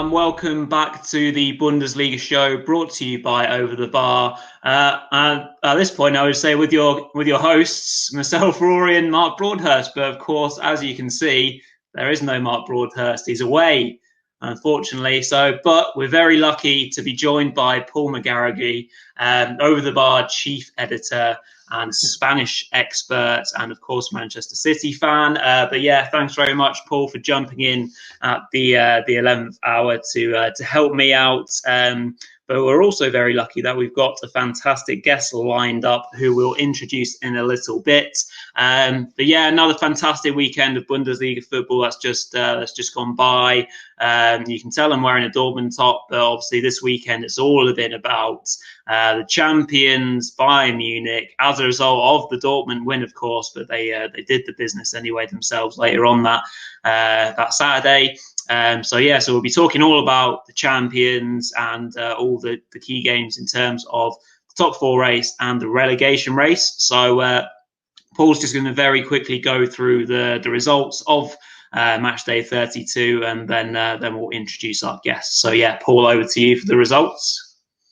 and welcome back to the Bundesliga Show, brought to you by Over the Bar. And at this point, I would say with your hosts, myself, Rory, and Mark Broadhurst. But of course, as you can see, there is no Mark Broadhurst. He's away, unfortunately. But we're very lucky to be joined by Paul McGarraghy, Over the Bar chief editor and Spanish expert, and of course Manchester City fan. But yeah, thanks very much, Paul, for jumping in at the 11th hour to help me out. But we're also very lucky that we've got a fantastic guest lined up who we'll introduce in a little bit. But yeah, another fantastic weekend of Bundesliga football that's just gone by. You can tell I'm wearing a Dortmund top, but obviously this weekend it's all been about the champions, Bayern Munich, as a result of the Dortmund win, of course, but they did the business anyway themselves later on that Saturday. So we'll be talking all about the champions and all the key games in terms of the top four race and the relegation race. So Paul's just going to very quickly go through the results of Matchday 32, and then we'll introduce our guests. So yeah, Paul, over to you for the results.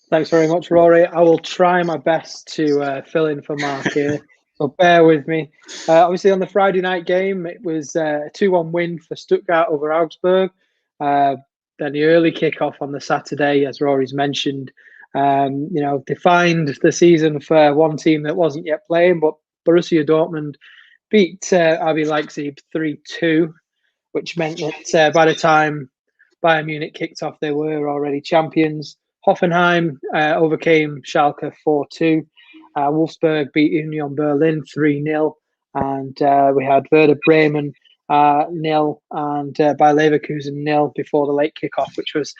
Thanks very much, Rory. I will try my best to fill in for Mark here, so bear with me. Obviously, on the Friday night game, it was a 2-1 win for Stuttgart over Augsburg. Then the early kickoff on the Saturday, as Rory's mentioned, defined the season for one team that wasn't yet playing, but Borussia Dortmund beat RB Leipzig 3-2, which meant that by the time Bayern Munich kicked off, they were already champions. Hoffenheim overcame Schalke 4-2. Wolfsburg beat Union Berlin 3-0. And we had Werder Bremen 0 and Bayer Leverkusen 0 before the late kickoff, which was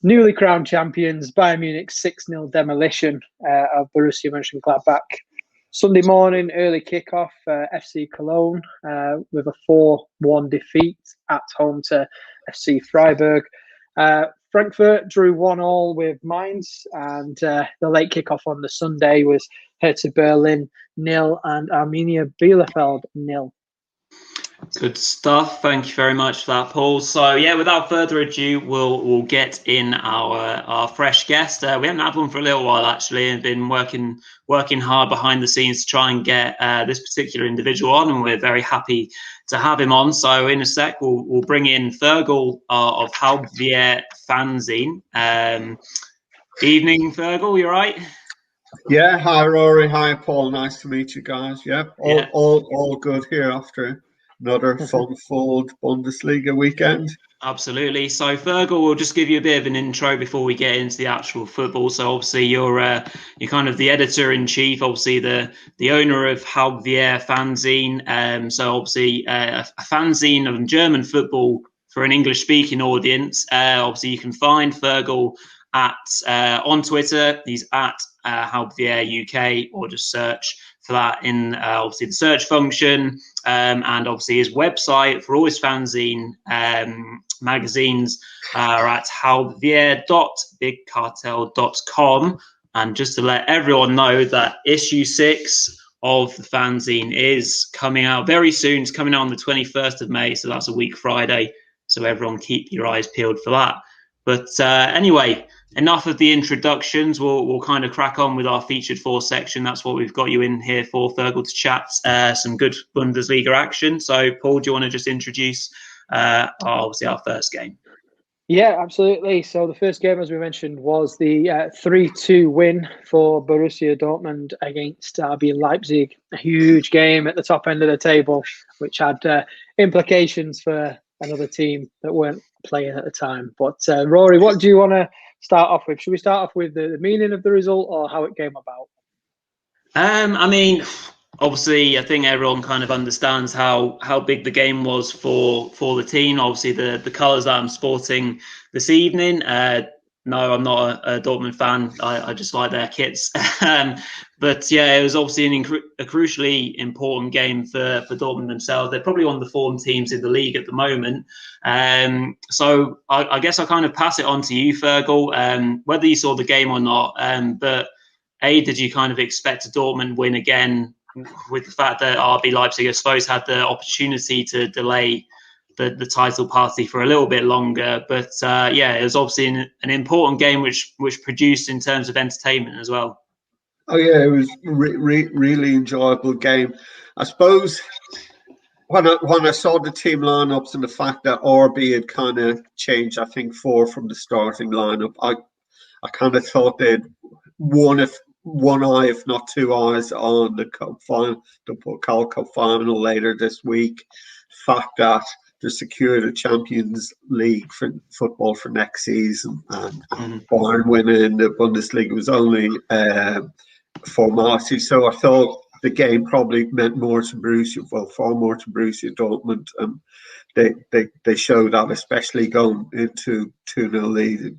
newly crowned champions Bayern Munich 6-0 demolition of Borussia Mönchengladbach. Sunday morning, early kickoff, FC Cologne with a 4-1 defeat at home to FC Freiburg. Frankfurt drew 1-1 with Mainz, and the late kickoff on the Sunday was Hertha Berlin 0 and Arminia Bielefeld 0. Good stuff. Thank you very much for that, Paul. So yeah, without further ado, we'll get in our fresh guest. We haven't had one for a little while actually, and been working hard behind the scenes to try and get this particular individual on, and we're very happy to have him on. So in a sec, we'll bring in Feargal of Halb, Vier, Fanzine. Evening, Feargal. You right? Yeah. Hi, Rory. Hi, Paul. Nice to meet you guys. Yep. All good here after another fun-filled Bundesliga weekend. Absolutely. So Feargal, we'll just give you a bit of an intro before we get into the actual football. So obviously you're kind of the editor-in-chief, obviously the owner of Halb, Vier, Fanzine. So obviously a fanzine of German football for an English-speaking audience. Obviously you can find Feargal on Twitter. He's at Halb, Vier UK, or just search for that in obviously the search function, and obviously his website for all his fanzine magazines are at halbvier.bigcartel.com. And just to let everyone know that issue 6 of the fanzine is coming out very soon. It's coming out on the 21st of May, so that's a week Friday. So everyone keep your eyes peeled for that. But anyway, enough of the introductions. We'll kind of crack on with our featured 4 section. That's what we've got you in here for, Feargal, to chat some good Bundesliga action. So, Paul, do you want to just introduce obviously our first game? Yeah, absolutely. So the first game, as we mentioned, was the 3-2 win for Borussia Dortmund against RB Leipzig. A huge game at the top end of the table, which had implications for another team that weren't playing at the time. But Rory, what do you want to start off with? Should we start off with the meaning of the result or how it came about? I mean, obviously, I think everyone kind of understands how big the game was for the team. Obviously, the colours that I'm sporting this evening. No, I'm not a Dortmund fan. I just like their kits. But yeah, it was obviously a crucially important game for Dortmund themselves. They're probably one of the form teams in the league at the moment. So I guess I'll kind of pass it on to you, Feargal, whether you saw the game or not. But did you kind of expect a Dortmund win again, with the fact that RB Leipzig, I suppose, had the opportunity to delay the title party for a little bit longer. But it was obviously an important game which produced in terms of entertainment as well. Oh yeah, it was really enjoyable game. I suppose when I saw the team lineups and the fact that RB had kind of changed, I think 4 from the starting lineup, I kind of thought they'd one eye, if not 2 eyes, on the cup final, the Cal Cup final later this week. The fact that they secured a Champions League for football for next season, and Bayern winning the Bundesliga was only formality. So I thought the game probably meant more to Borussia, far more to Borussia Dortmund. They showed that, especially going into 2-0 lead.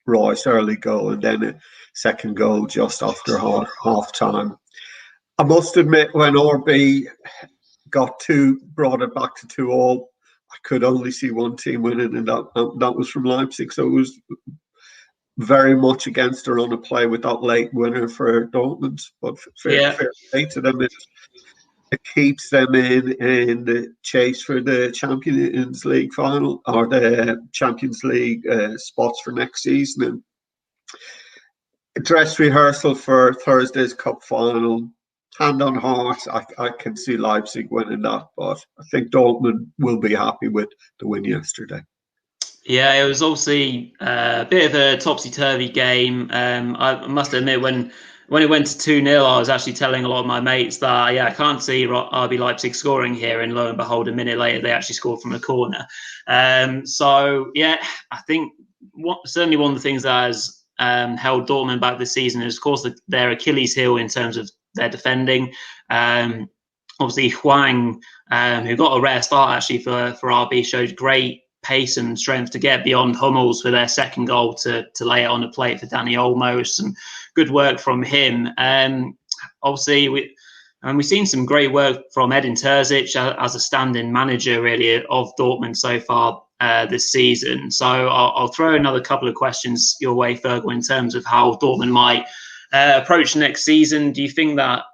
Roy's early goal and then a second goal just after half time. I must admit, when RB brought it back to 2-2, I could only see one team winning, and that was from Leipzig. So it was very much against their own play with that late winner for Dortmund. But fair play to them. It keeps them in the chase for the Champions League final, or the Champions League spots for next season. And dress rehearsal for Thursday's cup final. Hand on heart, I can see Leipzig winning that, but I think Dortmund will be happy with the win yesterday. Yeah, it was obviously a bit of a topsy-turvy game. I must admit, when it went to 2-0, I was actually telling a lot of my mates that, I can't see RB Leipzig scoring here, and lo and behold, a minute later, they actually scored from a corner. I think certainly one of the things that has held Dortmund back this season is, of course, their Achilles heel in terms of their defending. Obviously, Hwang, who got a rare start actually for RB, showed great pace and strength to get beyond Hummels for their second goal to lay it on the plate for Dani Olmo. Some good work from him. Obviously, we've seen some great work from Edin Terzic as a stand-in manager, really, of Dortmund so far this season. So I'll throw another couple of questions your way, Feargal, in terms of how Dortmund might approach next season. Do you think that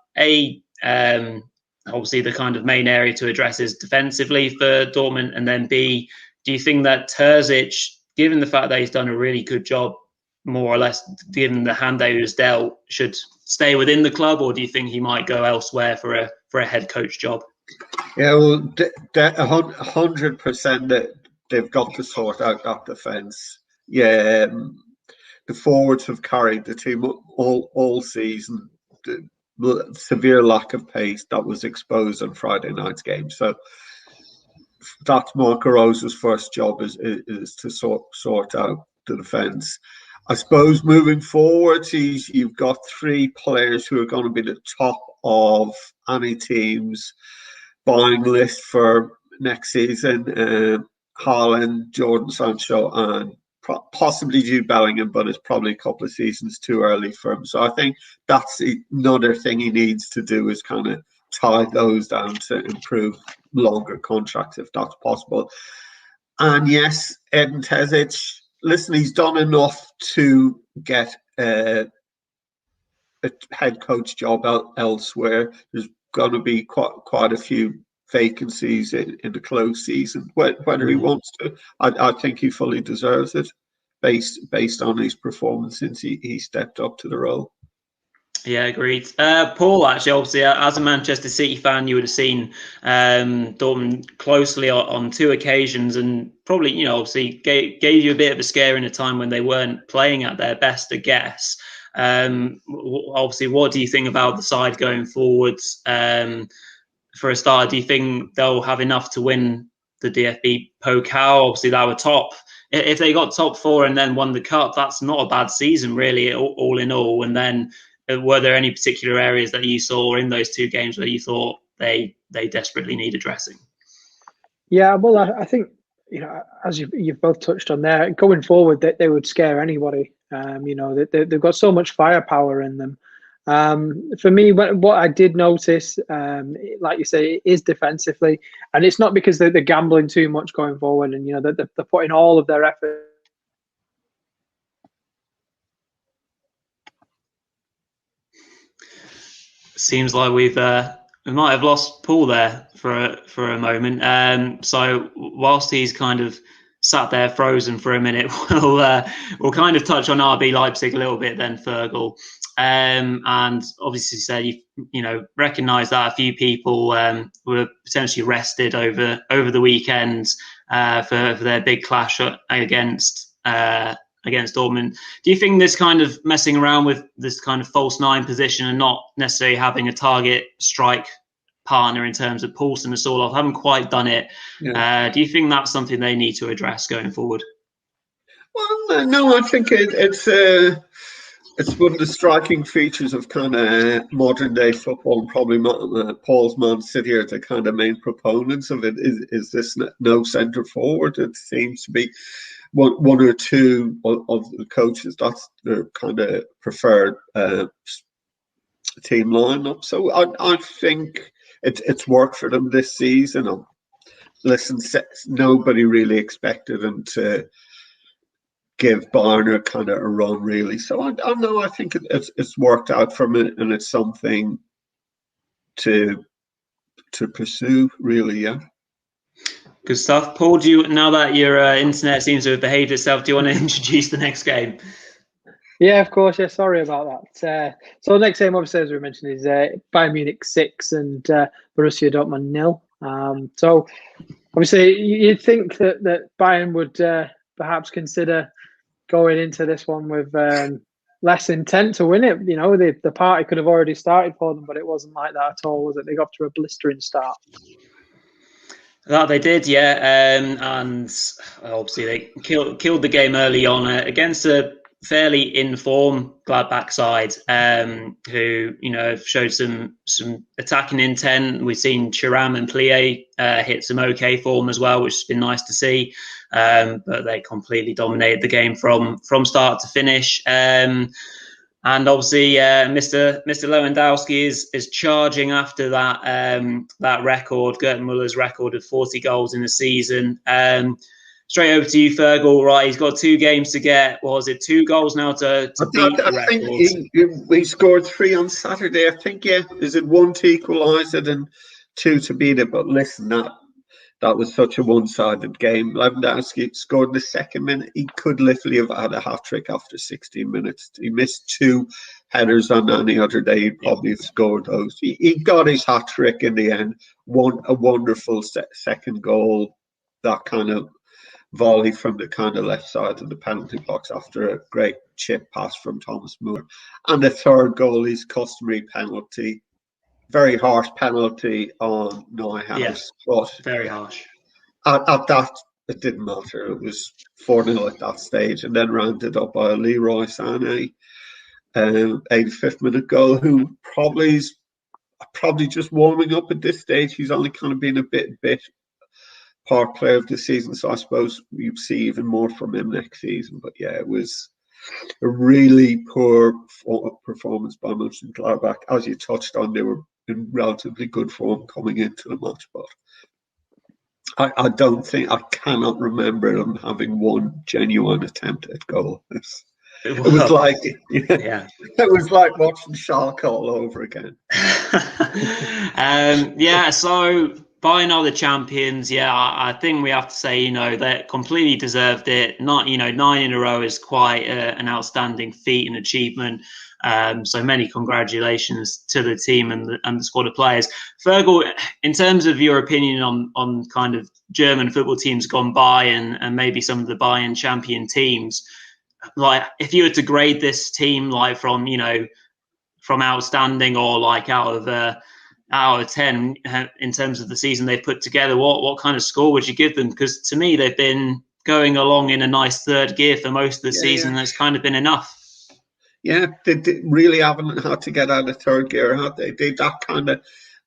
obviously the kind of main area to address is defensively for Dortmund, and then B, do you think that Terzic, given the fact that he's done a really good job, more or less, given the hand that he was dealt, should stay within the club, or do you think he might go elsewhere for a head coach job? Yeah, well, 100% that they've got to sort out that defence. Yeah, the forwards have carried the team all season. The severe lack of pace that was exposed on Friday night's game. So that's Marco Rosa's first job is to sort out the defence. I suppose moving forward, you've got 3 players who are going to be the top of any team's buying list for next season. Haaland, Jordan Sancho, and possibly Jude Bellingham, but it's probably a couple of seasons too early for him. So I think that's another thing he needs to do, is kind of tie those down to improve longer contracts if that's possible. And yes, Edin Terzic, listen, he's done enough to get a head coach job elsewhere. There's going to be quite a few vacancies in the close season. Whether he wants to, I think he fully deserves it based on his performance since he stepped up to the role. Yeah, agreed. Paul, actually, obviously, as a Manchester City fan, you would have seen Dortmund closely on 2 occasions, and probably, obviously gave you a bit of a scare in a time when they weren't playing at their best, I guess. Obviously, what do you think about the side going forwards? For a start, do you think they'll have enough to win the DFB Pokal? Obviously, they were top. If they got top 4 and then won the cup, that's not a bad season, really, all in all. And then, were there any particular areas that you saw in those 2 games where you thought they desperately need addressing? Yeah, well, I think, as you've both touched on there, going forward, that they would scare anybody. They've got so much firepower in them. For me, what I did notice, like you say, is defensively, and it's not because they're gambling too much going forward, and they're putting all of their effort. Seems like we've lost Paul there for a moment. So whilst he's kind of sat there frozen for a minute, we'll kind of touch on RB Leipzig a little bit then, Feargal. And obviously said you recognise that a few people were potentially rested over the weekend for their big clash against Dortmund. Do you think this kind of messing around with this kind of false nine position and not necessarily having a target strike partner in terms of Poulsen and Sorloth haven't quite done it? Yeah. Do you think that's something they need to address going forward? Well, no, I think it's one of the striking features of kind of modern day football, and probably Paul's Man City are the kind of main proponents of it. Is this no centre forward? It seems to be one or two of the coaches, that's their kind of preferred team lineup. So I think it's worked for them this season. Listen, nobody really expected them to give Bayern kind of a run, really. So I know, I think it's worked out for them, and it's something to pursue, really. Yeah. Good stuff. Paul, now that your internet seems to have behaved itself, do you want to introduce the next game? Yeah, of course. Yeah, sorry about that. So the next game, obviously, as we mentioned, is Bayern Munich 6 and Borussia Dortmund 0. So obviously, you'd think that Bayern would perhaps consider going into this one with less intent to win it. The party could have already started for them, but it wasn't like that at all, was it? They got to a blistering start. That they did, yeah, and obviously they killed the game early on against a fairly in-form Gladbach side, who have showed some attacking intent. We've seen Thuram and Plie hit some okay form as well, which has been nice to see. But they completely dominated the game from start to finish. And obviously, Mr. Lewandowski is charging after that record, Gerd Muller's record of 40 goals in a season. Straight over to you, Feargal. Right, he's got 2 games to get. Was it 2 goals now to beat the record? I think he scored 3 on Saturday. I think, yeah. Is it 1 to equalise it and 2 to beat it? But listen, that was such a one-sided game. Lewandowski scored in the second minute. He could literally have had a hat-trick after 16 minutes. He missed 2 headers on any other day. He'd probably have scored those. He got his hat-trick in the end. A wonderful second goal. That kind of volley from the kind of left side of the penalty box after a great chip pass from Thomas Müller. And the third goal, his customary penalty. Very harsh penalty on Neuhaus. Yeah, but very harsh. At that, it didn't matter. It was 4-0 at that stage, and then rounded up by Leroy Sané, 85th minute goal, who probably just warming up at this stage. He's only kind of been a bit part player of the season, so I suppose you see even more from him next season. But yeah, it was a really poor performance by Mönchengladbach. As you touched on, they were in relatively good form coming into the match, but I cannot remember them having one genuine attempt at goal. It was like it was like watching Schalke all over again. So Bayern are the champions. Yeah, I think we have to say, they completely deserved it. 9 in a row is quite an outstanding feat and achievement. So many congratulations to the team and the squad of players. Feargal, in terms of your opinion on kind of German football teams gone by and maybe some of the Bayern champion teams, like if you were to grade this team like from outstanding or like out of 10 in terms of the season they've put together, what kind of score would you give them? Because to me, they've been going along in a nice third gear for most of the season. Yeah. That's kind of been enough. Yeah, they really haven't had to get out of third gear, have they? They that kind of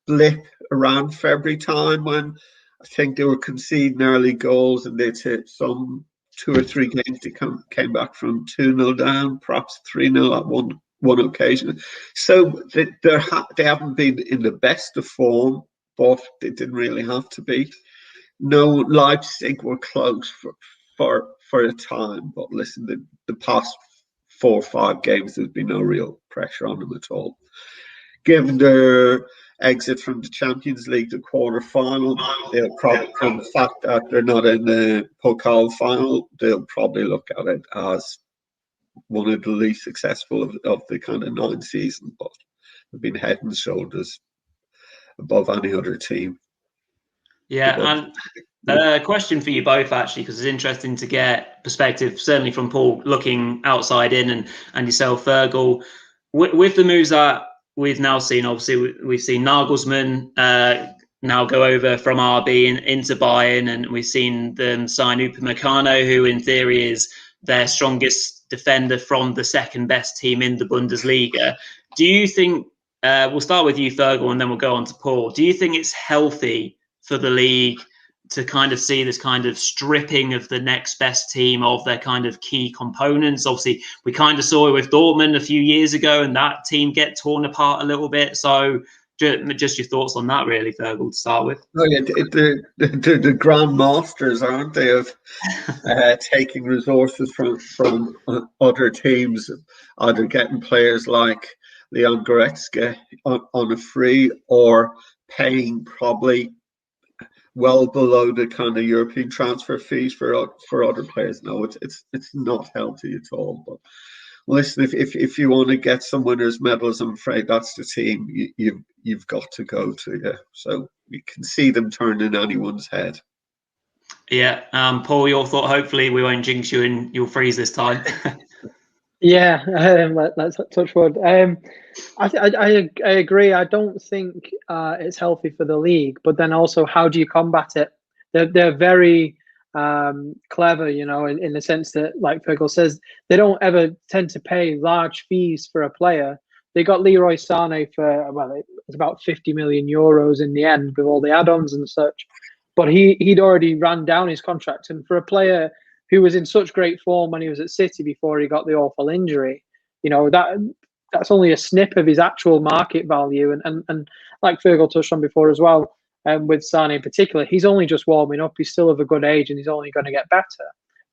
blip around February time when I think they were conceding early goals, and they'd hit some 2 or 3 games they came back from 2-0 down, perhaps 3-0 at one occasion. So they haven't been in the best of form, but they didn't really have to be. No, Leipzig were close for a time, but listen, the past 4 or 5 games, there's been no real pressure on them at all. Given their exit from the Champions League, the quarter-final. They'll probably, from the fact that they're not in the Pokal final, they'll probably look at it as one of the least successful of the kind of 9 seasons, but they've been head and shoulders above any other team. Yeah, and a question for you both, actually, because it's interesting to get perspective, certainly from Paul looking outside in, and yourself, Feargal. With the moves that we've now seen, obviously, we've seen Nagelsmann now go over from RB into Bayern, and we've seen them sign Upamecano, who in theory is their strongest defender from the second best team in the Bundesliga. Do you think, we'll start with you, Feargal, and then we'll go on to Paul. Do you think it's healthy for the league to kind of see this kind of stripping of the next best team of their kind of key components? Obviously, we kind of saw it with Dortmund a few years ago, and that team get torn apart a little bit. So just your thoughts on that, really, Feargal, to start with. Oh, yeah, the grand masters, aren't they, of taking resources from other teams, either getting players like Leon Goretzka on a free, or paying probably well below the kind of European transfer fees for other players. No, it's not healthy at all. But listen, if you want to get some winners' medals, I'm afraid that's the team you've got to go to. Yeah, so you can see them turning anyone's head. Yeah, Paul, your thought. Hopefully, we won't jinx you and you'll freeze this time. Yeah, let's touch wood. I agree. I don't think it's healthy for the league, but then also, how do you combat it? They're very clever, you know, in the sense that, like Feargal says, they don't ever tend to pay large fees for a player. They got Leroy Sané for, well, it was about 50 million euros in the end with all the add-ons and such, but he'd already ran down his contract, and for a player who was in such great form when he was at City before he got the awful injury, you know, that's only a snip of his actual market value. And like Feargal touched on before as well, with Sané in particular, he's only just warming up. He's still of a good age, and he's only going to get better.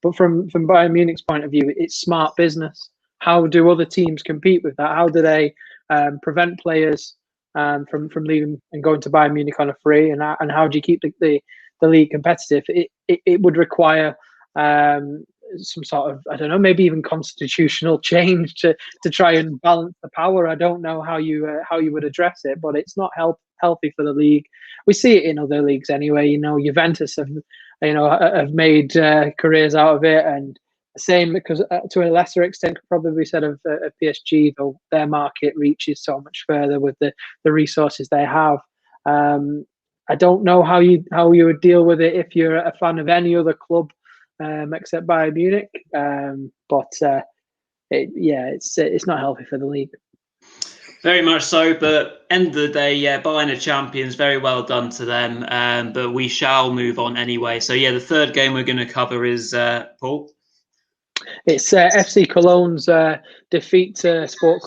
But from Bayern Munich's point of view, it's smart business. How do other teams compete with that? How do they prevent players from leaving and going to Bayern Munich on a free? And how do you keep the league competitive? It would require some sort of, I don't know, maybe even constitutional change to try and balance the power. I don't know how you would address it, but it's not healthy for the league. We see it in other leagues anyway. You know, Juventus have made careers out of it, and same, because to a lesser extent could probably be said of PSG, though their market reaches so much further with the resources they have. I don't know how you would deal with it if you're a fan of any other club except Bayern Munich, but it's not healthy for the league. Very much so, but end of the day, yeah, Bayern are champions. Very well done to them. But we shall move on anyway. So yeah, the third game we're going to cover is Paul. It's FC Cologne's defeat to Sport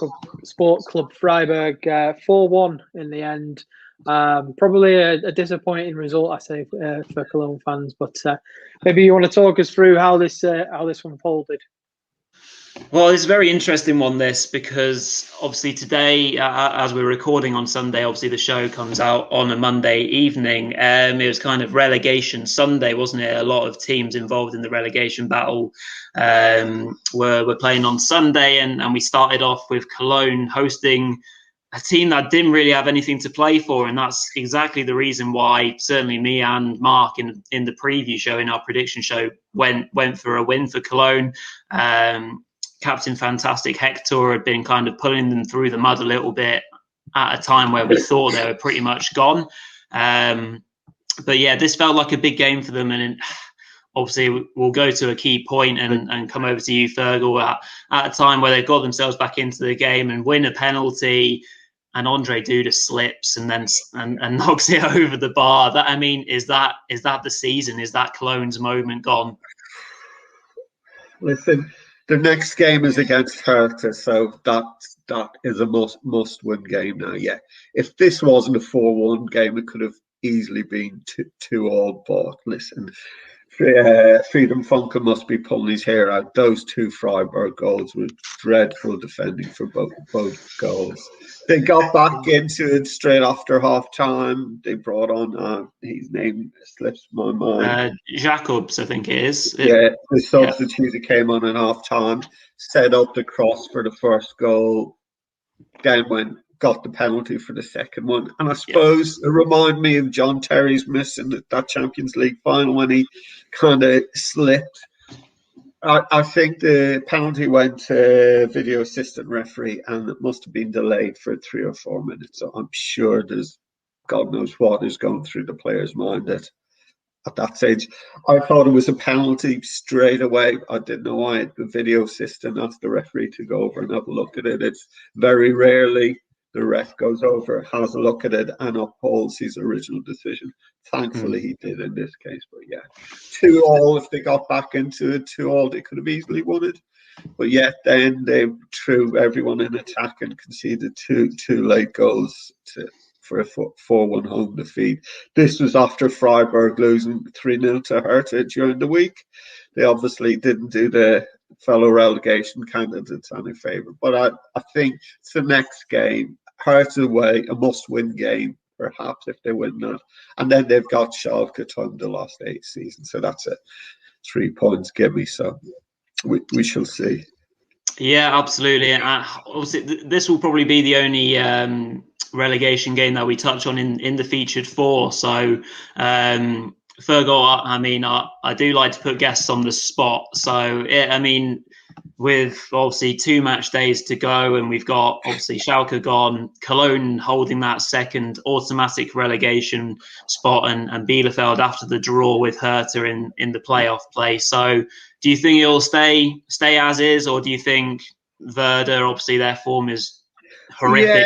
Club Freiburg, 4-1 in the end. Probably a disappointing result, I say, for Cologne fans. But maybe you want to talk us through how this unfolded. Well, it's a very interesting one, this, because obviously today, as we're recording on Sunday, obviously the show comes out on a Monday evening. It was kind of relegation Sunday, wasn't it? A lot of teams involved in the relegation battle were playing on Sunday, and we started off with Cologne hosting a team that didn't really have anything to play for, and that's exactly the reason why certainly me and Mark in the preview show, in our prediction show, went for a win for Cologne. Captain Fantastic Hector had been kind of pulling them through the mud a little bit at a time where we thought they were pretty much gone. But yeah, this felt like a big game for them, and obviously we'll go to a key point and come over to you, Feargal, at a time where they got themselves back into the game and win a penalty, and Andre Duda slips and then and knocks it over the bar. That, I mean, is that the season? Is that Cologne's moment gone? Listen, the next game is against Hertha, so that is a must-win game now. Yeah, if this wasn't a 4-1 game, it could have easily been 2-2. But listen, Freedom Funkel must be pulling his hair out. Those two Freiburg goals were dreadful defending for both goals. They got back into it straight after half time. They brought on his name slips my mind. Jacobs, I think it is. The substitute that came on in half time, set up the cross for the first goal, then got the penalty for the second one. And I suppose it reminded me of John Terry's miss in that Champions League final when he kind of slipped. I think the penalty went to video assistant referee, and it must have been delayed for 3 or 4 minutes. So I'm sure there's God knows what is going through the player's mind at that stage. I thought it was a penalty straight away. I didn't know why the video assistant asked the referee to go over and have a look at it. It's very rarely the ref goes over, has a look at it, and upholds his original decision. Thankfully, he did in this case. But yeah, 2-2. If they got back into it, 2-2, they could have easily won it. But yet, then they threw everyone in attack and conceded two late goals for a 4-1 home defeat. This was after Freiburg losing 3-0 to Hertha during the week. They obviously didn't do the fellow relegation candidates any favour. But I think it's the next game. Hertha away, a must-win game, perhaps, if they win that. And then they've got Schalke time the last 8 seasons. So that's a 3 points gimme. So we shall see. Yeah, absolutely. Obviously, this will probably be the only relegation game that we touch on in the featured 4. So, Feargal, I do like to put guests on the spot. So, with obviously 2 match days to go, and we've got obviously Schalke gone, Cologne holding that second automatic relegation spot, and Bielefeld after the draw with Hertha in the playoff play. So, do you think it'll stay as is, or do you think Werder, obviously their form is horrific?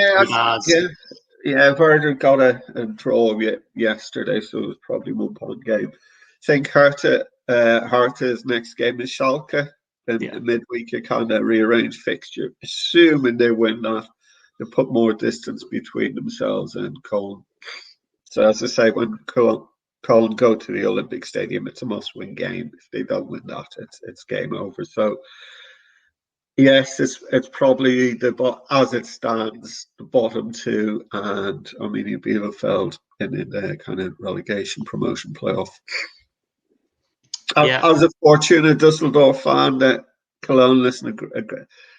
Werder got a draw yesterday, so it was probably 1 point game. I think Hertha's next game is Schalke. In midweek, a kind of rearranged fixture. Assuming they win that, they put more distance between themselves and Cologne. So as I say, when Cologne go to the Olympic Stadium, it's a must-win game. If they don't win that, it's game over. So yes, it's probably as it stands, the bottom 2, and Arminia Bielefeld in the kind of relegation promotion playoff. As a Fortuna Dusseldorf fan, that Cologne listen a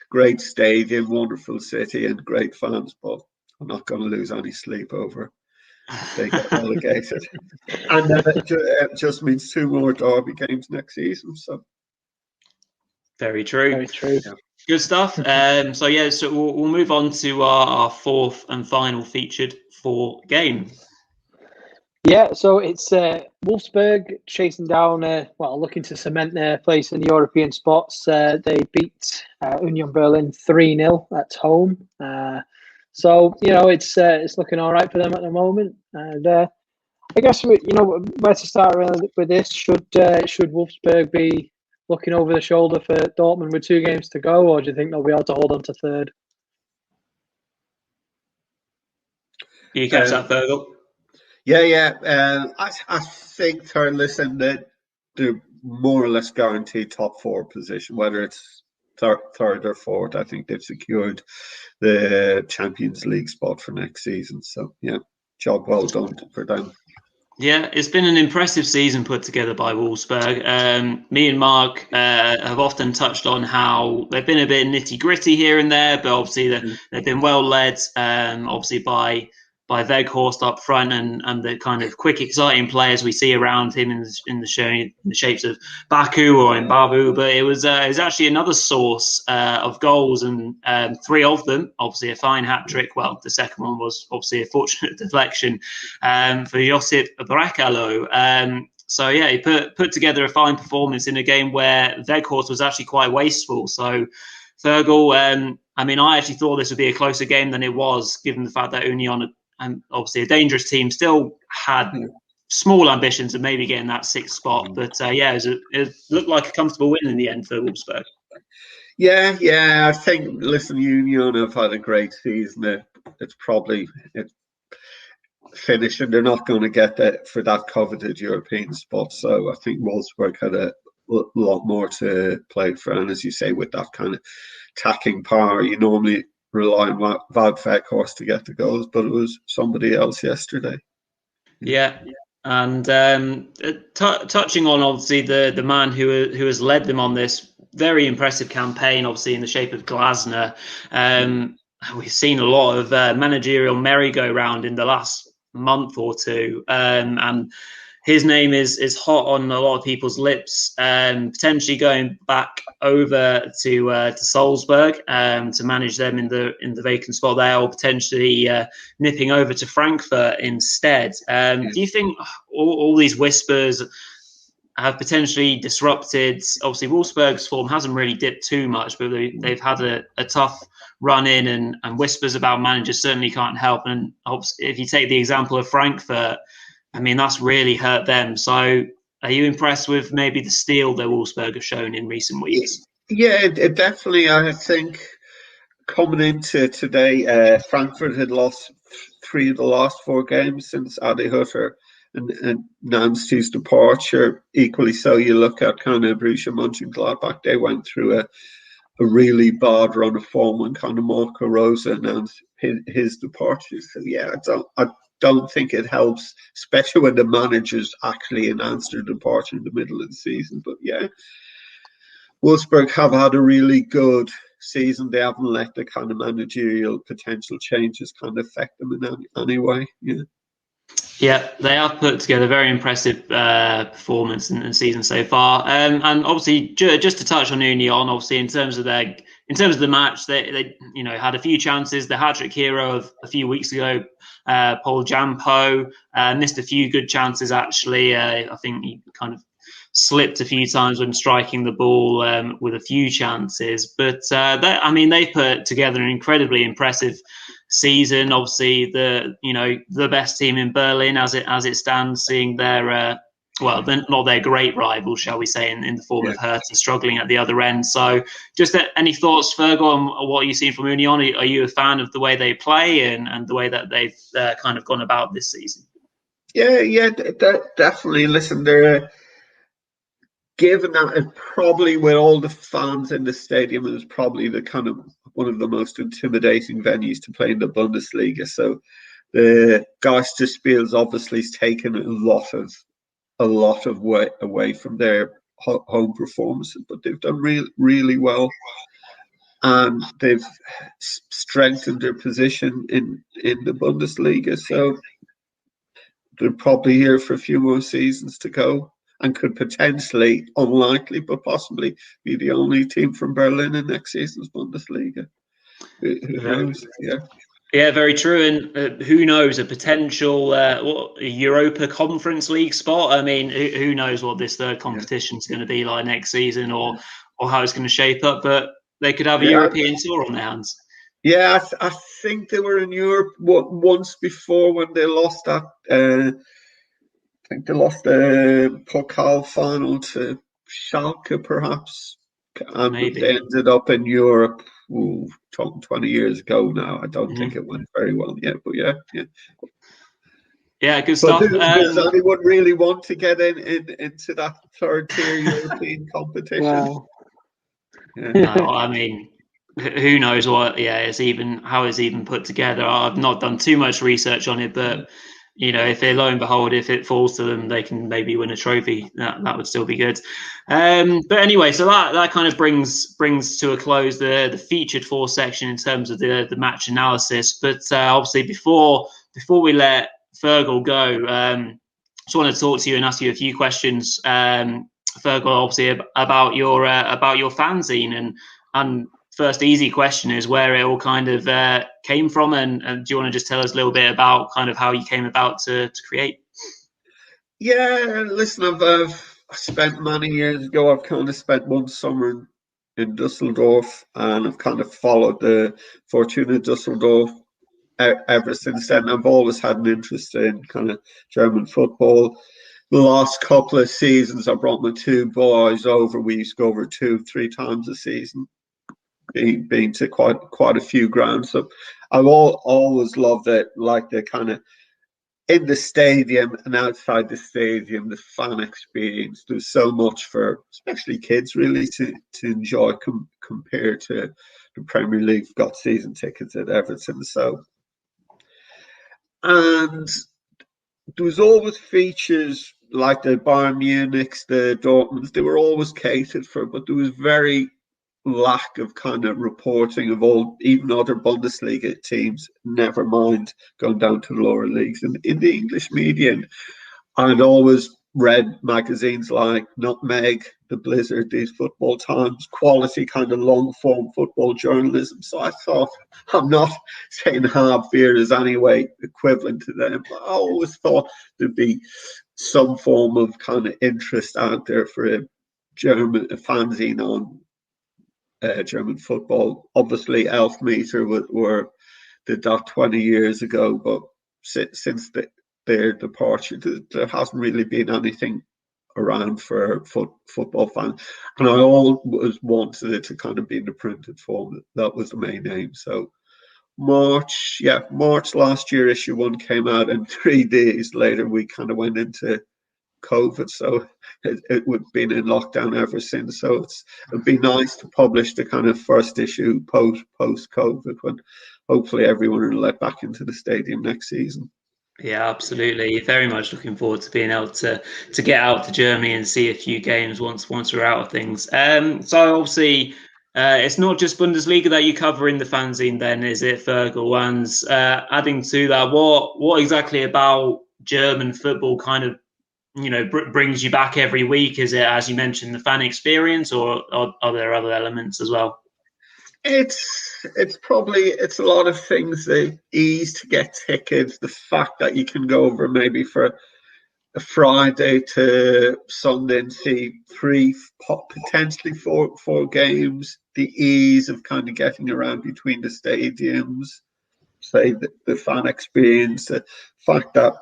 great stadium, wonderful city, and great fans, but I'm not going to lose any sleep over they get relegated. And then it just means 2 more derby games next season. So very true. Very true. Yeah. Good stuff. So we'll move on to our 4th and final featured 4 game. Yeah, so it's Wolfsburg chasing down, looking to cement their place in the European spots. They beat Union Berlin 3-0 at home. It's looking all right for them at the moment. And I guess where to start with this? Should Wolfsburg be looking over the shoulder for Dortmund with 2 games to go, or do you think they'll be able to hold on to 3rd? You catch that, Feargal? Yeah. I think they're more or less guaranteed top 4 position, whether it's 3rd or 4th. I think they've secured the Champions League spot for next season. So yeah, job well done for them. Yeah, it's been an impressive season put together by Wolfsburg. Me and Mark have often touched on how they've been a bit nitty gritty here and there, but obviously they've been well led, obviously by Weghorst up front and the kind of quick, exciting players we see around him in the shapes of Baku or Mbabu. But it was actually another source of goals, and 3 of them, obviously a fine hat trick. Well, the second one was obviously a fortunate deflection for Josip Brakalo. So yeah, he put together a fine performance in a game where Weghorst was actually quite wasteful. So Feargal, I actually thought this would be a closer game than it was, given the fact that Union, and obviously a dangerous team, still had small ambitions of maybe getting that 6th spot. But it looked like a comfortable win in the end for Wolfsburg. Yeah. I think, Union have had a great season. finish, and they're not going to get that for that coveted European spot. So I think Wolfsburg had a lot more to play for, and as you say, with that kind of attacking power, you normally rely on Wout Weghorst to get the goals, but it was somebody else yesterday. Yeah. And touching on obviously the man who has led them on this very impressive campaign, obviously in the shape of Glasner. We've seen a lot of managerial merry-go-round in the last month or two, and his name is hot on a lot of people's lips. Potentially going back over to Salzburg to manage them in the vacant spot there, or potentially nipping over to Frankfurt instead. Do you think all these whispers have potentially disrupted? Obviously, Wolfsburg's form hasn't really dipped too much, but they've had a tough run in, and whispers about managers certainly can't help. And if you take the example of Frankfurt, I mean, that's really hurt them. So are you impressed with maybe the steel that Wolfsburg have shown in recent weeks? Yeah, it definitely. I think coming into today, Frankfurt had lost 3 of the last 4 games since Adi Hütter announced his departure. Equally so, you look at kind of Borussia Mönchengladbach, they went through a really bad run of form when kind of Marco Rose announced his departure. So yeah, I don't think it helps, especially when the managers actually announced their departure in the middle of the season. But yeah, Wolfsburg have had a really good season. They haven't let the kind of managerial potential changes kind of affect them in any way. Yeah, they have put together a very impressive performance in the season so far. And obviously, just to touch on Union, obviously in terms of the match, they had a few chances. The hat-trick hero of a few weeks ago, Paul Jampo, missed a few good chances actually. I think he kind of slipped a few times when striking the ball with a few chances. But they put together an incredibly impressive season. Obviously, the best team in Berlin as it stands, seeing their not their great rival, shall we say, in the form of Hertha struggling at the other end. So, just any thoughts, Feargal, on what you've seen from Union? Are you a fan of the way they play and the way that they've kind of gone about this season? Yeah, definitely. Listen, they're given that it probably, with all the fans in the stadium, it was probably the kind of one of the most intimidating venues to play in the Bundesliga. So the Geisterspiel's obviously has taken a lot of way away from their home performances, but they've done really well, and they've strengthened their position in the Bundesliga. So they're probably here for a few more seasons to go, and could potentially, unlikely, but possibly be the only team from Berlin in next season's Bundesliga. Who knows? Yeah, very true. And who knows, a potential Europa Conference League spot. I mean, who knows what this third competition is going to be like next season, or how it's going to shape up. But they could have a European tour on their hands. Yeah, I think they were in Europe once before when they lost that. I think they lost the Pokal final to Schalke, perhaps, and Maybe. They ended up in Europe. 20 years ago now. I don't think it went very well yet, but yeah. Yeah, good stuff. Does anyone really want to get into that third tier European competition? Wow. Yeah. No, I mean, who knows what? Yeah, how it's even put together. I've not done too much research on it, but if they're lo and behold, if it falls to them, they can maybe win a trophy. That would still be good. But anyway, so that kind of brings to a close the featured 4 section in terms of the match analysis. But obviously, before we let Feargal go, just want to talk to you and ask you a few questions, Feargal, obviously about your fanzine, and first easy question is where it all kind of came from, and do you want to just tell us a little bit about kind of how you came about to create? Yeah, listen, I've spent many years ago, I've kind of spent one summer in Dusseldorf, and I've kind of followed the Fortuna Dusseldorf ever since then. I've always had an interest in kind of German football. The last couple of seasons, I brought my 2 boys over. We used to go over 2-3 times a season, been to quite a few grounds. So I've always loved it, like the kind of in the stadium and outside the stadium, the fan experience, there's so much for especially kids really to enjoy compared to the Premier League. We've got season tickets at Everton, so. And there was always features like the Bayern Munichs, the Dortmunds, they were always catered for, but there was very lack of kind of reporting of even other Bundesliga teams, never mind going down to the lower leagues. And in the English media, I'd always read magazines like Nutmeg, The Blizzard, these Football Times, quality kind of long-form football journalism. So I thought, I'm not saying Halb, Vier is any way equivalent to them, but I always thought there'd be some form of kind of interest out there for a fanzine on German football. Obviously, Elfmeter did that 20 years ago, but since their departure, there hasn't really been anything around for football fans. And I always wanted it to kind of be in the printed form. That was the main aim. So March last year, issue 1 came out, and 3 days later we kind of went into COVID, so it would have been in lockdown ever since. So it'd be nice to publish the kind of first issue post COVID, when hopefully everyone will let back into the stadium next season. Yeah, absolutely. Very much looking forward to being able to get out to Germany and see a few games once we're out of things. So obviously, it's not just Bundesliga that you cover in the fanzine, then, is it, Feargal? And adding to that, what exactly about German football kind of brings you back every week? Is it, as you mentioned, the fan experience, or are there other elements as well? It's a lot of things. The ease to get tickets, the fact that you can go over maybe for a Friday to Sunday and see 3, potentially 4 games, the ease of kind of getting around between the stadiums, say the fan experience, the fact that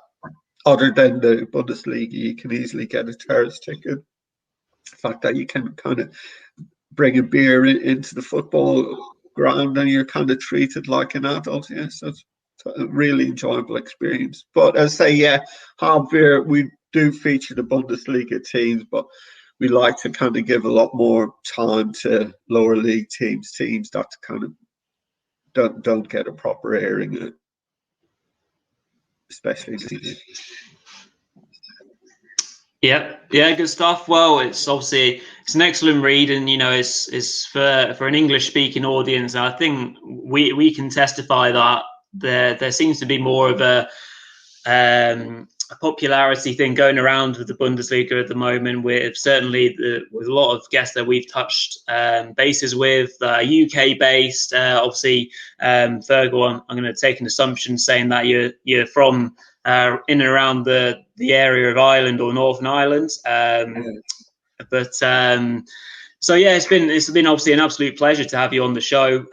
other than the Bundesliga, you can easily get a terrace ticket. The fact that you can kind of bring a beer into the football ground and you're kind of treated like an adult. Yeah, so it's a really enjoyable experience. But as I say, Halb, Vier, we do feature the Bundesliga teams, but we like to kind of give a lot more time to lower league teams that kind of don't get a proper airing, especially this. Yeah, good stuff. Well, it's an excellent read, and it's for an English speaking audience. And I think we can testify that there seems to be more of a popularity thing going around with the Bundesliga at the moment. With certainly with a lot of guests that we've touched bases with, UK based. Obviously, Feargal, I'm going to take an assumption saying that you're from in and around the area of Ireland or Northern Ireland. But so yeah, it's been obviously an absolute pleasure to have you on the show.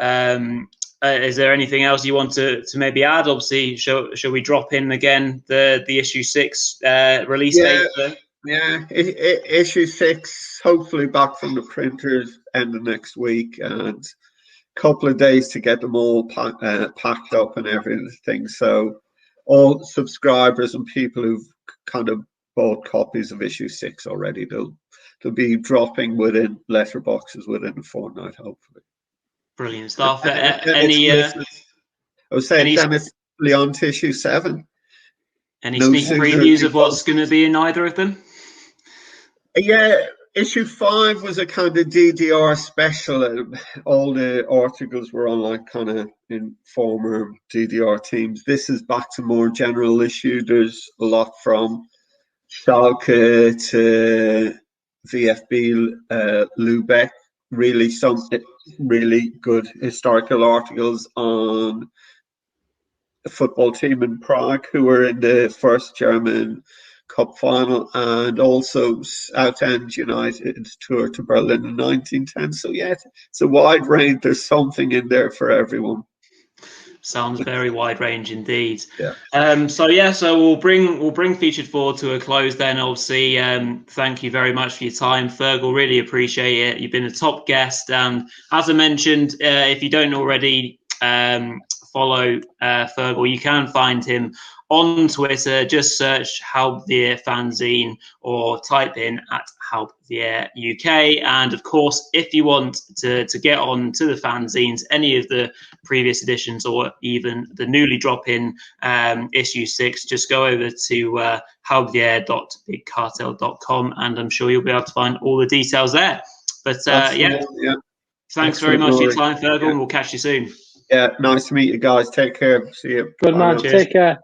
Is there anything else you want to maybe add? Obviously, shall we drop in again the issue 6 release date? Yeah, issue 6, hopefully back from the printers end of next week, and a couple of days to get them all packed up and everything. So all subscribers and people who've kind of bought copies of issue 6 already, they'll be dropping within letterboxes within a fortnight, hopefully. Brilliant stuff. I was saying then it's on to issue 7. Any sneak previews of what's going to be in either of them? Yeah, issue 5 was a kind of DDR special. All the articles were on like kind of in former DDR teams. This is back to more general issue. There's a lot from Schalke to VfB Lübeck. Really, some really good historical articles on a football team in Prague who were in the first German Cup final, and also Southend United's tour to Berlin in 1910. So yeah, it's a wide range. There's something in there for everyone. Sounds very wide range indeed. Yeah. So we'll bring Featured Forward to a close then. Obviously, thank you very much for your time, Feargal. Really appreciate it. You've been a top guest, and as I mentioned, if you don't already follow Feargal, you can find him on Twitter, just search Halb Vier Fanzine or type in @Halb Vier UK. And of course, if you want to get on to the fanzines, any of the previous editions or even the newly drop-in issue 6, just go over to halbvier.bigcartel.com, and I'm sure you'll be able to find all the details there. But thanks very much for your time, Feargal, and we'll catch you soon. Yeah, nice to meet you guys. Take care. See you. Good man. Take care.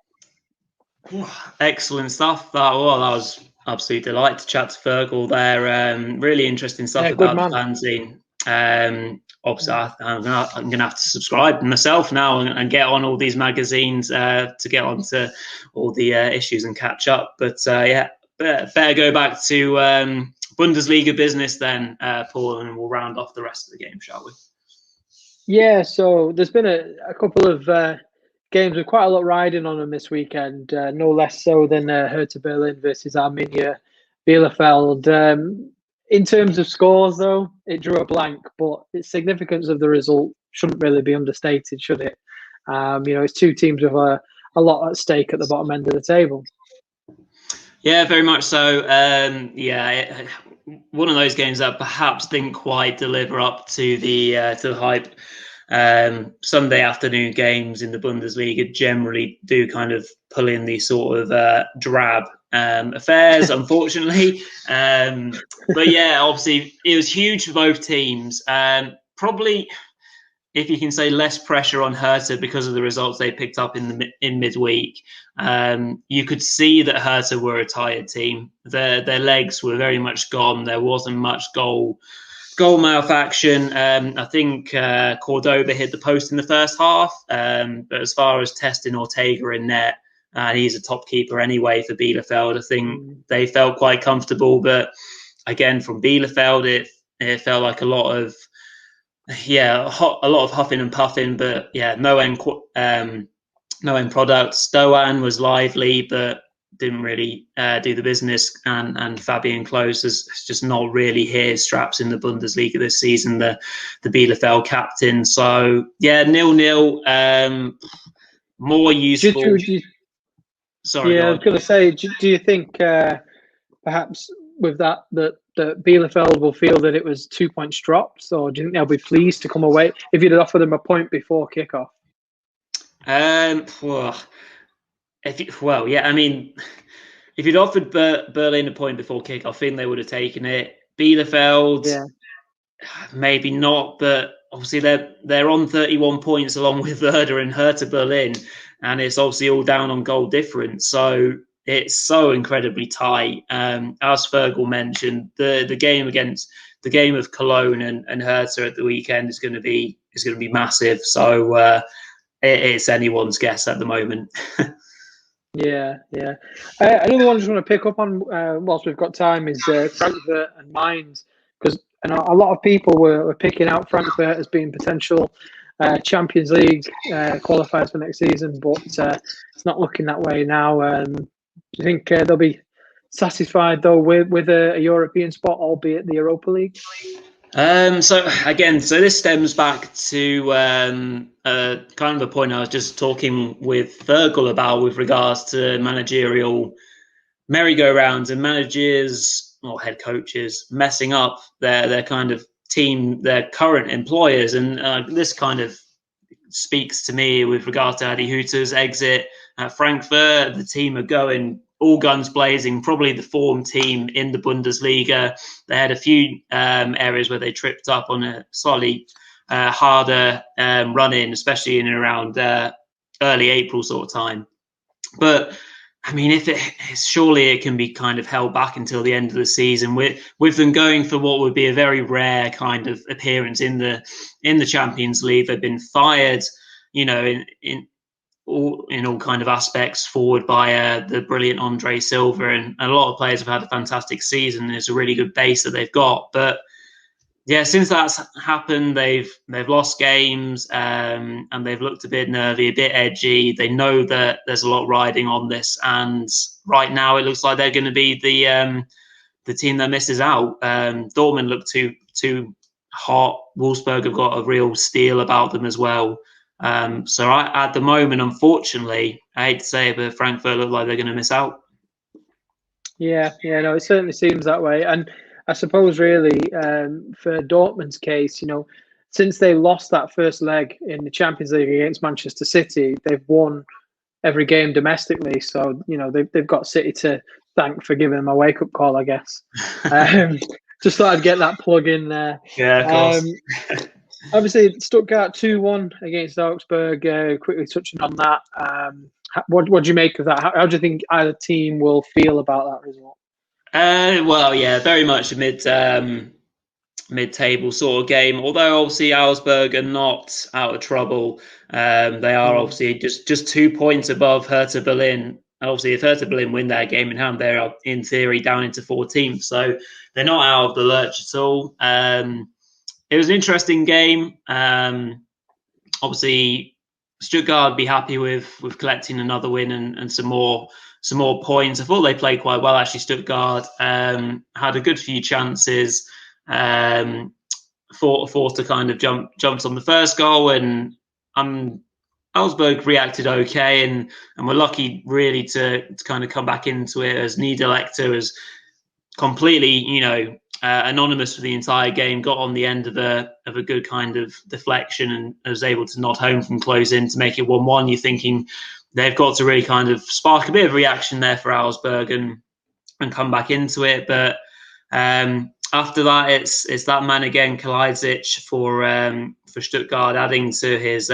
Excellent stuff. That was absolute delight to chat to Feargal there. Really interesting stuff about the fanzine. Obviously, I'm going to have to subscribe myself now and get on all these magazines to get onto all the issues and catch up. But better go back to Bundesliga business then, Paul, and we'll round off the rest of the game, shall we? Yeah, so there's been a couple of games with quite a lot riding on them this weekend, no less so than Hertha Berlin versus Arminia Bielefeld. In terms of scores, though, it drew a blank, but the significance of the result shouldn't really be understated, should it? It's two teams with a lot at stake at the bottom end of the table. Yeah, very much so. One of those games that perhaps didn't quite deliver up to the hype. Sunday afternoon games in the Bundesliga generally do kind of pull in these sort of drab affairs, unfortunately. But yeah, obviously it was huge for both teams. Probably, if you can say, less pressure on Hertha because of the results they picked up in midweek. You could see that Hertha were a tired team. Their legs were very much gone. There wasn't much goalmouth action. I think Cordoba hit the post in the first half. But as far as testing Ortega in net, he's a top keeper anyway for Bielefeld. I think they felt quite comfortable. But again, from Bielefeld, it felt like a lot of huffing and puffing. But no end product. Stoan was lively, but didn't really do the business, and Fabian Klos has just not really his straps in the Bundesliga this season, the Bielefeld captain. So 0-0, more useful. Sorry, I was going to say, do you think perhaps with that Bielefeld will feel that it was 2 points dropped, or do you think they'll be pleased to come away if you'd offered them a point before kickoff? If you'd offered Berlin a point before kick, I think they would have taken it. Bielefeld, maybe not, but obviously they're on 31 points along with Werder and Hertha Berlin, and it's obviously all down on goal difference. So it's so incredibly tight. As Feargal mentioned, the game of Cologne and Hertha at the weekend is going to be massive. So it's anyone's guess at the moment. Yeah. Another one I just want to pick up on whilst we've got time is Frankfurt and Mainz, because a lot of people were picking out Frankfurt as being potential Champions League qualifiers for next season, but it's not looking that way now. Do you think they'll be satisfied though with a European spot, albeit the Europa League? So this stems back to kind of a point I was just talking with Feargal about with regards to managerial merry-go-rounds and managers or head coaches messing up their kind of team, their current employers. And this kind of speaks to me with regards to Adi Hütter's exit at Frankfurt. The team are going all guns blazing, probably the form team in the Bundesliga. They had a few areas where they tripped up on a slightly harder run-in, especially in and around early April sort of time. But I mean, surely it can be kind of held back until the end of the season with them going for what would be a very rare kind of appearance in the Champions League. They've been fired, in all kind of aspects forward by the brilliant Andre Silva, and a lot of players have had a fantastic season. It's a really good base that they've got, but since that's happened, they've lost games, and they've looked a bit nervy, a bit edgy. They know that there's a lot riding on this, and right now it looks like they're going to be the team that misses out. Dortmund look too hot. Wolfsburg have got a real steal about them as well. So at the moment, unfortunately, I hate to say it, but Frankfurt look like they're going to miss out. Yeah, no, it certainly seems that way. And I suppose really for Dortmund's case, since they lost that first leg in the Champions League against Manchester City, they've won every game domestically. So, they've got City to thank for giving them a wake-up call, I guess. Just thought I'd get that plug in there. Yeah, of course. Obviously, Stuttgart 2-1 against Augsburg. Quickly touching on that. What do you make of that? How do you think either team will feel about that result? Well, yeah, very much a mid-table sort of game. Although obviously Augsburg are not out of trouble. They are obviously just 2 points above Hertha Berlin. Obviously, if Hertha Berlin win their game in hand, they're in theory down into 14th. So they're not out of the lurch at all. It was an interesting game. Obviously, Stuttgart would be happy with collecting another win and some more points. I thought they played quite well, actually. Stuttgart had a good few chances. Forced to kind of jumps on the first goal, and Augsburg reacted okay, and we're lucky really to kind of come back into it, as Niederlechner was completely, anonymous for the entire game, got on the end of a good kind of deflection and was able to nod home from close in to make it 1-1. You're thinking they've got to really kind of spark a bit of reaction there for Augsburg and come back into it. But after that, it's that man again, Kalajdzic, for Stuttgart, adding to his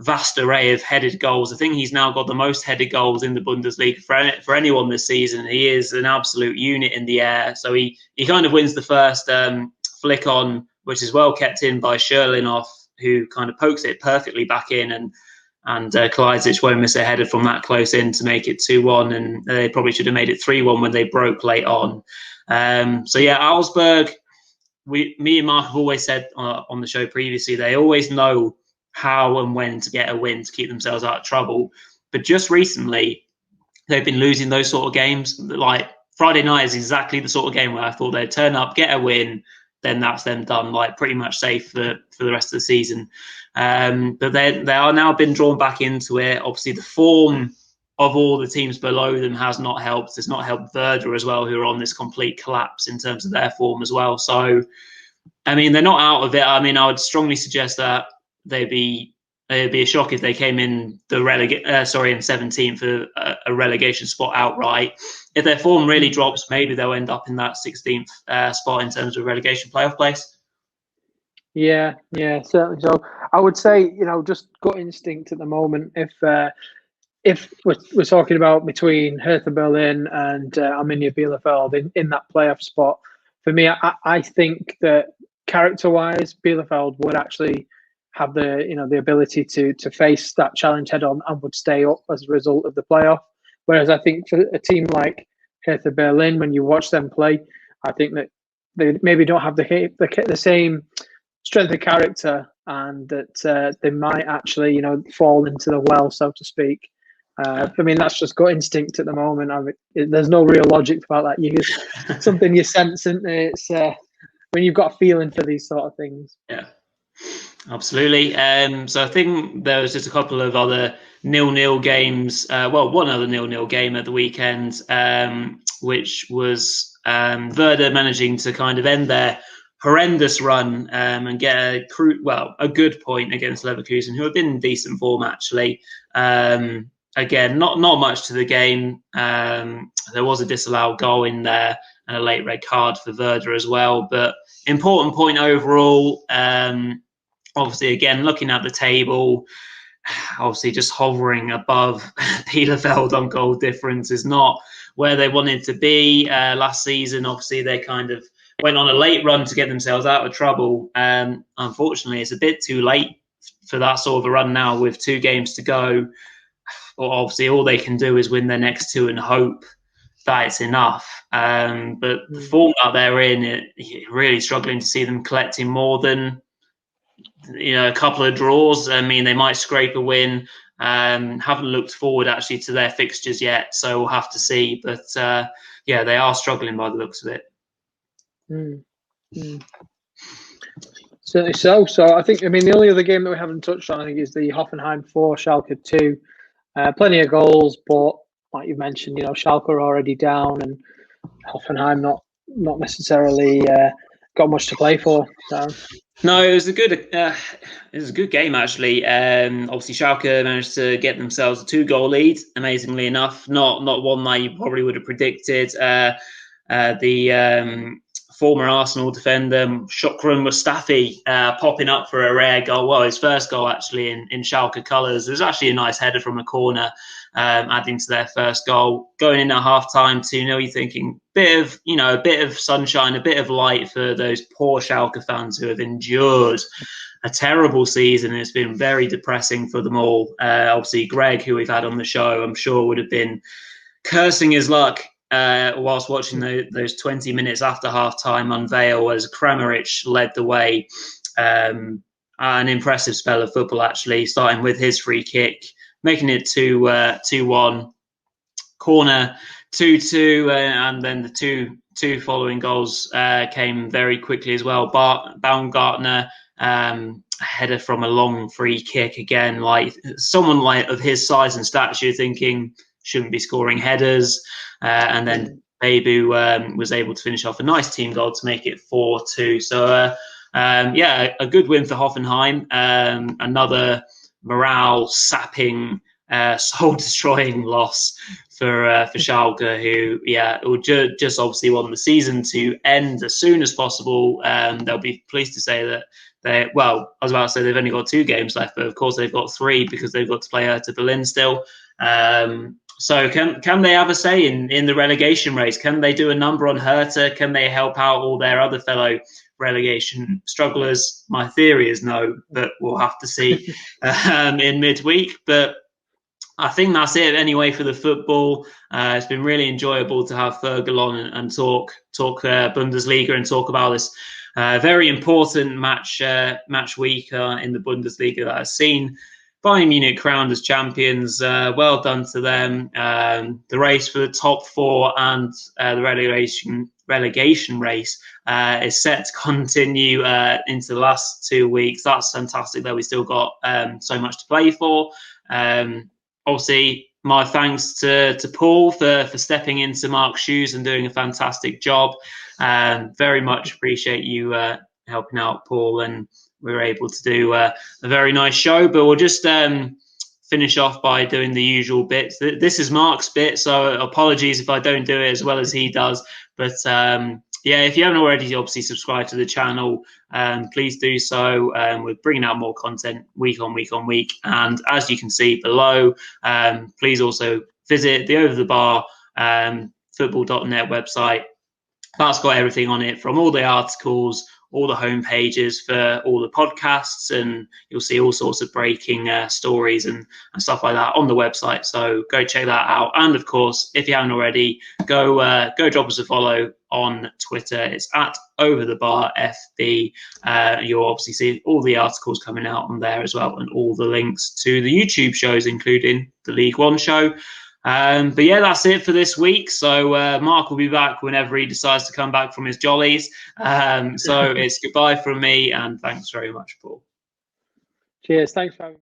vast array of headed goals. I think he's now got the most headed goals in the Bundesliga for anyone this season. He is an absolute unit in the air. So he kind of wins the first flick on, which is well kept in by Scherlinhoff, who kind of pokes it perfectly back in, and Kalajdzic won't miss a header from that close in to make it 2-1, and they probably should have made it 3-1 when they broke late on. So yeah, Augsburg, me and Mark have always said on the show previously, they always know how and when to get a win to keep themselves out of trouble. But just recently, they've been losing those sort of games. Like Friday night is exactly the sort of game where I thought they'd turn up, get a win, then that's them done, like pretty much safe for the rest of the season. But they are now been drawn back into it. Obviously, the form of all the teams below them has not helped. It's not helped Werder as well, who are on this complete collapse in terms of their form as well. So, I mean, they're not out of it. I mean, I would strongly suggest that it'd be a shock if they came in in 17th for a relegation spot outright. If their form really drops, maybe they'll end up in that 16th spot in terms of relegation playoff place. Yeah, certainly. So I would say, just gut instinct at the moment. If we're talking about between Hertha Berlin and Arminia Bielefeld in that playoff spot, for me, I think that character-wise, Bielefeld would actually have the ability to face that challenge head on and would stay up as a result of the playoff. Whereas I think for a team like Hertha Berlin, when you watch them play, I think that they maybe don't have the same strength of character, and that they might actually fall into the well, so to speak. I mean, that's just gut instinct at the moment. There's no real logic about that. Something you sense, isn't it? It's when you've got a feeling for these sort of things. Yeah. Absolutely. So I think there was just a couple of other 0-0 games. One other 0-0 game at the weekend, which was Werder managing to kind of end their horrendous run and get a good point against Leverkusen, who have been in decent form actually. Again, not much to the game. There was a disallowed goal in there and a late red card for Werder as well, but important point overall. Obviously, again, looking at the table, obviously just hovering above Bielefeld on goal difference is not where they wanted to be. Last season, obviously, they kind of went on a late run to get themselves out of trouble. Unfortunately, it's a bit too late for that sort of a run now with 2 games to go. Obviously, all they can do is win their next 2 and hope that it's enough. But the form that they're in, really struggling to see them collecting more than a couple of draws. I mean, they might scrape a win. Haven't looked forward actually to their fixtures yet, so we'll have to see. But yeah, they are struggling by the looks of it. Certainly so. So I think, the only other game that we haven't touched on, I think, is the Hoffenheim 4, Schalke 2. Plenty of goals, but like you mentioned, Schalke are already down, and Hoffenheim not necessarily got much to play for. So. No, it was a good game actually. Obviously, Schalke managed to get themselves a 2-goal lead. Amazingly enough, not one that you probably would have predicted. The former Arsenal defender Shukran Mustafi popping up for a rare goal. Well, his first goal actually in Schalke colours. It was actually a nice header from a corner, adding to their first goal. Going in at half-time 2-0, you're thinking a bit of sunshine, a bit of light for those poor Schalke fans who have endured a terrible season. It's been very depressing for them all. Obviously, Greg, who we've had on the show, I'm sure would have been cursing his luck whilst watching those 20 minutes after half-time unveil as Kramaric led the way. An impressive spell of football, actually, starting with his free kick, making it 2-1, corner 2-2, and then the two following goals came very quickly as well. Baumgartner, a header from a long free kick, again, like someone like of his size and stature thinking shouldn't be scoring headers. And then Bebu was able to finish off a nice team goal to make it 4-2. So, a good win for Hoffenheim. Another morale-sapping, soul-destroying loss for Schalke, who just obviously want the season to end as soon as possible. They'll be pleased to say that I was about to say they've only got 2 games left, but of course they've got 3 because they've got to play Hertha Berlin still. So can they have a say in the relegation race? Can they do a number on Hertha? Can they help out all their other fellow relegation strugglers? My theory is no, but we'll have to see in midweek. But I think that's it anyway for the football. It's been really enjoyable to have Feargal on and talk Bundesliga and talk about this very important match week in the Bundesliga that I've seen Bayern Munich crowned as champions. Well done to them. The race for the top 4 and the relegation race is set to continue into the last 2 weeks. That's fantastic that we still got so much to play for. Obviously, my thanks to Paul for stepping into Mark's shoes and doing a fantastic job. Very much appreciate you helping out, Paul, and we were able to do a very nice show. But we'll just finish off by doing the usual bits. This is Mark's bit, so apologies if I don't do it as well as he does. But if you haven't already, obviously subscribe to the channel. Please do so. We're bringing out more content week on week. And as you can see below, please also visit the Over the Bar football.net website. That's got everything on it, from all the articles, all the home pages for all the podcasts, and you'll see all sorts of breaking stories and stuff like that on the website. So go check that out. And of course, if you haven't already, go drop us a follow on Twitter. It's at OverTheBarFB. You'll obviously see all the articles coming out on there as well, and all the links to the YouTube shows, including the League One show. But that's it for this week. So Mark will be back whenever he decides to come back from his jollies. So it's goodbye from me, and thanks very much, Paul. Cheers. Thanks for having me.